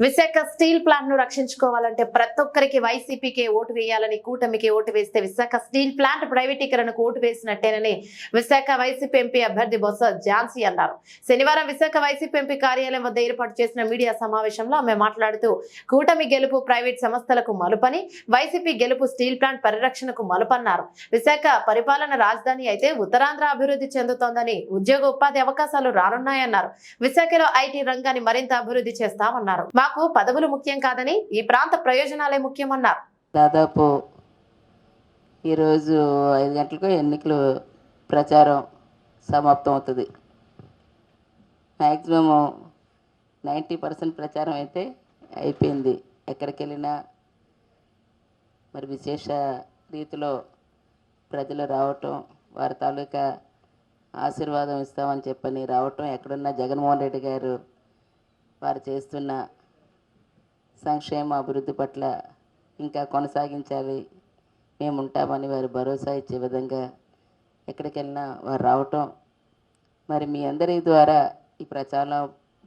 Visakha steel plant ను రక్షించుకోవాలంటే ప్రతి ఒక్కరికి వైసీపీకి ఓటు వేయాలని, కూటమికి ఓటు వేస్తే విశాఖ స్టీల్ ప్లాంట్ ప్రైవేటీకరణకు ఓటు వేసినట్టేనని విశాఖ వైసీపీ ఎంపీ అభ్యర్థి బొత్స ఝాన్సీ అన్నారు. శనివారం విశాఖ వైసీపీ ఎంపీ కార్యాలయం వద్ద ఏర్పాటు చేసిన మీడియా సమావేశంలో ఆమె మాట్లాడుతూ కూటమి గెలుపు ప్రైవేట్ సంస్థలకు మలుపని, వైసీపీ గెలుపు స్టీల్ ప్లాంట్ పరిరక్షణకు మలుపన్నారు. విశాఖ పరిపాలన రాజధాని అయితే ఉత్తరాంధ్ర అభివృద్ధి చెందుతోందని, ఉద్యోగ ఉపాధి అవకాశాలు రానున్నాయన్నారు. విశాఖలో ఐటీ రంగాన్ని మరింత అభివృద్ధి చేస్తామన్నారు. మాకు పదవులు ముఖ్యం కాదని, ఈ ప్రాంత ప్రయోజనాలే ముఖ్యమన్నారు. దాదాపు ఈరోజు 5 గంటలకు ఎన్నికలు ప్రచారం సమాప్తం అవుతుంది. మ్యాక్సిమం 90% ప్రచారం అయితే అయిపోయింది. ఎక్కడికి వెళ్ళినా మరి విశేష రీతిలో ప్రజలు రావటం, వారి తాలూకా ఆశీర్వాదం ఇస్తామని చెప్పని రావటం, ఎక్కడున్నా జగన్మోహన్ రెడ్డి గారు వారు చేస్తున్న సంక్షేమ అభివృద్ధి పట్ల ఇంకా కొనసాగించాలి, మేము ఉంటామని వారు భరోసా ఇచ్చే విధంగా ఎక్కడికి వెళ్ళినా వారు రావటం, మరి మీ అందరి ద్వారా ఈ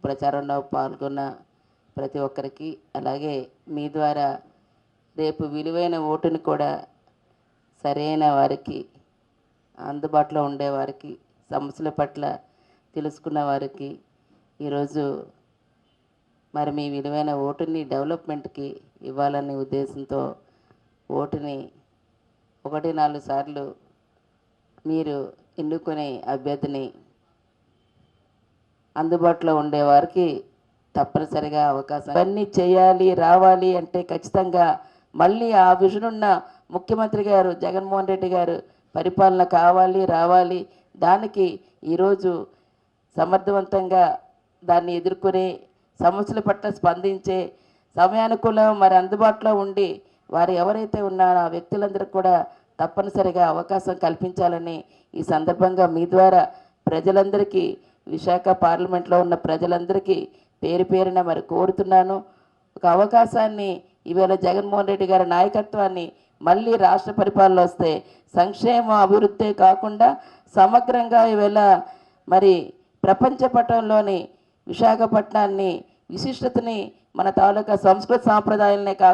ప్రచారంలో పాల్గొన్న ప్రతి ఒక్కరికి, అలాగే మీ ద్వారా రేపు విలువైన ఓటుని కూడా సరైన వారికి, అందుబాటులో ఉండేవారికి, సమస్యల పట్ల తెలుసుకున్న వారికి ఈరోజు మరి మీ విలువైన ఓటుని డెవలప్మెంట్కి ఇవ్వాలనే ఉద్దేశంతో ఓటుని 1-4 సార్లు మీరు ఎన్నుకునే అభ్యర్థిని అందుబాటులో ఉండేవారికి తప్పనిసరిగా అవకాశం ఇవన్నీ చేయాలి, రావాలి అంటే ఖచ్చితంగా మళ్ళీ ఆ విజన్ ఉన్న ముఖ్యమంత్రి గారు జగన్మోహన్ రెడ్డి గారు పరిపాలన కావాలి, రావాలి. దానికి ఈరోజు సమర్థవంతంగా దాన్ని ఎదుర్కొనే, సమస్యల పట్ల స్పందించే, సమయానుకూలం మరి అందుబాటులో ఉండి వారు ఎవరైతే ఉన్నారో ఆ వ్యక్తులందరికీ కూడా తప్పనిసరిగా అవకాశం కల్పించాలని ఈ సందర్భంగా మీ ద్వారా ప్రజలందరికీ, విశాఖ పార్లమెంట్లో ఉన్న ప్రజలందరికీ పేరు పేరున మరి కోరుతున్నాను. ఒక అవకాశాన్ని ఈవేళ జగన్మోహన్ రెడ్డి గారి నాయకత్వాన్ని మళ్ళీ రాష్ట్ర పరిపాలన వస్తే సంక్షేమ అభివృద్ధి కాకుండా సమగ్రంగా ఈవేళ మరి ప్రపంచ పటంలోని విశాఖపట్నాన్ని, విశిష్టతని, మన తాలూకా సంస్కృతి సాంప్రదాయాలనే కాకుండా